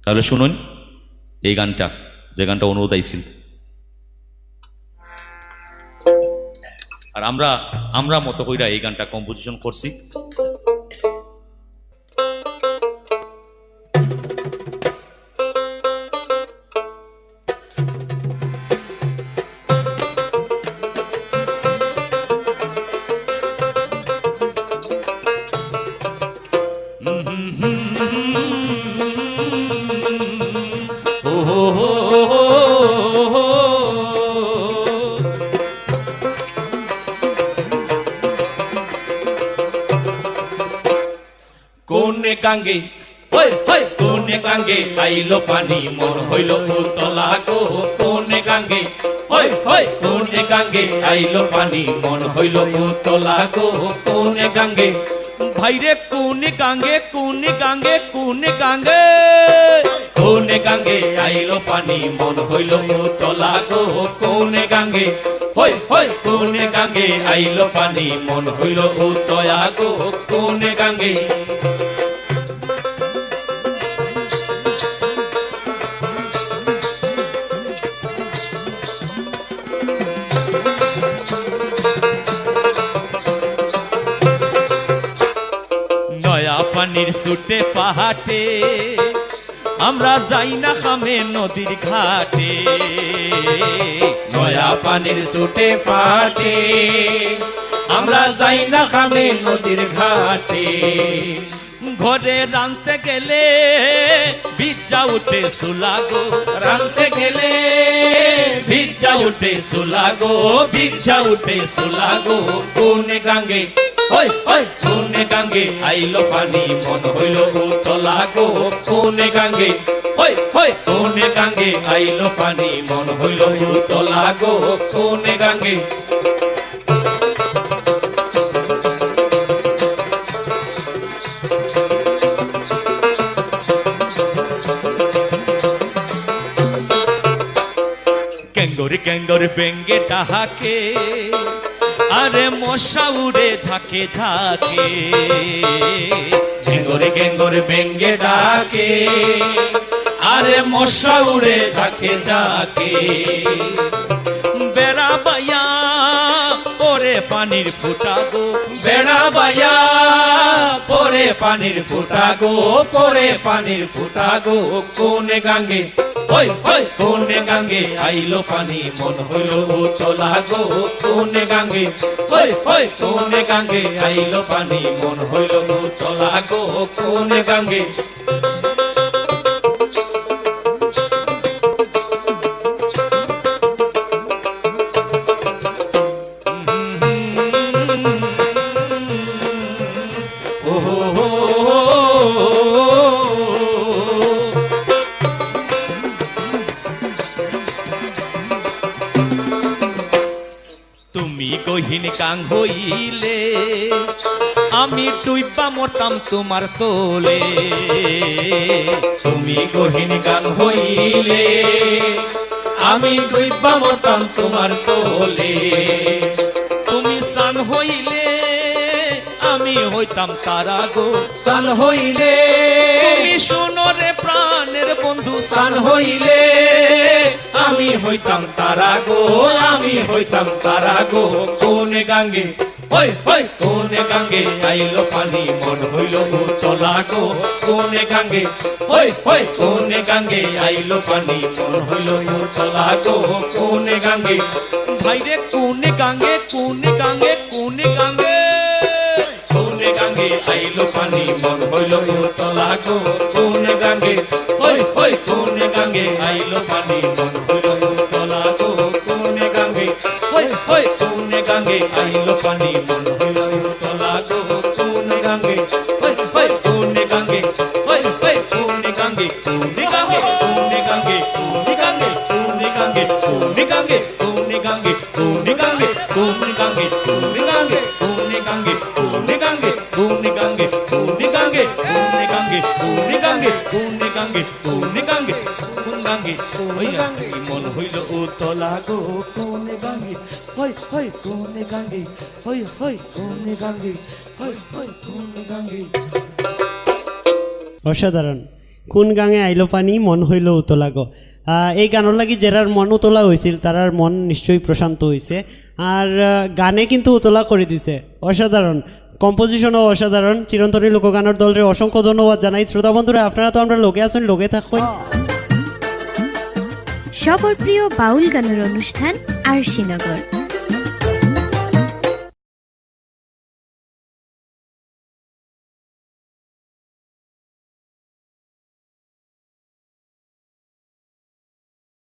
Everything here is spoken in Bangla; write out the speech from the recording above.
তাহলে শুনুন এই গানটা, যে গানটা অনুরোধ আইছিল। আর আমরা মতো কইরা এই গানটা কম্পোজিশন করছি। কোনে গাঙ্গে হই হই কোনে গাঙ্গে আইলো পানি মন হইল উতলা গো। কোনে গাঙ্গে হই হই কোনে গাঙ্গে আইলো পানি মন হইল উতলা গো। কোনে গাঙ্গে ভাইরে কোনে গাঙ্গে কোনে গাঙ্গে কোনে গাঙ্গে, কোনে গাঙ্গে আইলো পানি মন হইল উতলা গো। কোনে গাঙ্গে হই হই কোনে গাঙ্গে আইলো পানি মন হইল উতলা গো। কোনে গাঙ্গে পানির ছুটে পাহাটে আমরা যাই না খামে নদীর ঘাটে। নয়া পানির ছুটে পাটে আমরা যাই না খামে নদীর ঘাটে। ঘরে রানতে গেলে ভিজা উঠে সুলাগো। রানতে গেলে ভিজা উঠে সুলাগো। ভিজা উঠে সুলাগো। কোনে গাঙ্গে হই হই কোনে গাঙ্গে আইলো পানি মন হইল উতলা গো। কোনে গাঙ্গে হই হই কোনে গাঙ্গে আইলো পানি মন হইল উতলা গো। কোনে গাঙ্গে গেঙ্গর গেঙ্গর বেঙ্গে ডাহাকে আরে মশা উড়ে ঝাঁকে ঝাঁকে। গেঙ্গরে গেঙ্গরে বেঙ্গে ডাকে আরে মশা উড়ে ঝাঁকে ঝাঁকে। বেড়া বাইয়া পরে পানির ফুটা গো। বেড়া বাইয়া পরে পানির ফুটা গো। পরে পানির ফুটা গো। কোনে গাঙ্গে হই হই কোনে গাঙ্গে আইলো পানি মন হইল উতলা গো। কোনে গাঙ্গে হই হই কোনে গাঙ্গে আইলো পানি মন হইল উতলা গো। কোনে গাঙ্গে তুমি গহীন কাং হইলে আমি ডুইবা মরতাম তোমার তোলে। তুমি গহীন গান হইলে আমি ডুইবা মরতাম তোমার তোলে। তুমি সান হইলে আমি হইতাম তারা গো। সান হইলে তুমি শোনো রে প্রাণের বন্ধু, সান হইলে আমি হইতাম তারা গো। আমি হইতাম তারা গো। কোনে গাঙ্গে হই হই কোনে গাঙ্গে আইলো পানি মন হইল উতলা গো। কোনে গাঙ্গে হই হই কোনে গাঙ্গে আইলো পানি মন হইল উতলা গো। কোনে গাঙ্গে ভাইরে কোনে গাঙ্গে কোনে গাঙ্গে কোনে গাঙ্গে, কোনে গাঙ্গে আইলো পানি মন হইল উতলা গো। কোনে গাঙ্গে হই হই কোনে গাঙ্গে আইলো পানি মন হইল উতলা গো। কোনে গাঙ্গে হই হই কোনে গাঙ্গে আইলো পানি মন হইল উতলা গো। কোনে গাঙ্গে হই হই কোনে গাঙ্গে হই হই কোনে গাঙ্গে কোনে গাঙ্গে কোনে গাঙ্গে কোনে গাঙ্গে কোনে গাঙ্গে কোনে গাঙ্গে কোনে গাঙ্গে কোনে গাঙ্গে কোনে গাঙ্গে কোনে গাঙ্গে কোনে গাঙ্গে কোনে গাঙ্গে কোনে গাঙ্গে কোনে গাঙ্গে কোনে গাঙ্গে কোনে গাঙ্গে কোনে গাঙ্গে কোনে গাঙ্গে কোন গাঙ্গে ওই গাঙ্গে মন হইল উতলা গো। কোনে গাঙ্গে হই হই কোনে গাঙ্গে হই হই কোনে গাঙ্গে হই হই কোনে গাঙ্গে। অসাধারণ। কোন গাঙে আইলো পানি মন হইল উতলা গো। এই গানের লাগি যারার মন উতলা হয়েছিল তারার মন নিশ্চয়ই প্রশান্ত হয়েছে। আর গানে কিন্তু উতলা করে দিছে, অসাধারণ কম্পোজিশনও অসাধারণ। চিরন্তনী লোকগানের দলের অসংখ্য ধন্যবাদ জানাই। শ্রোতা বন্ধুরা, আপনারা তো আমরা লোকে আছেন, লোকে থাকুন। সবার প্রিয় বাউল গানের অনুষ্ঠান আরশিনগর।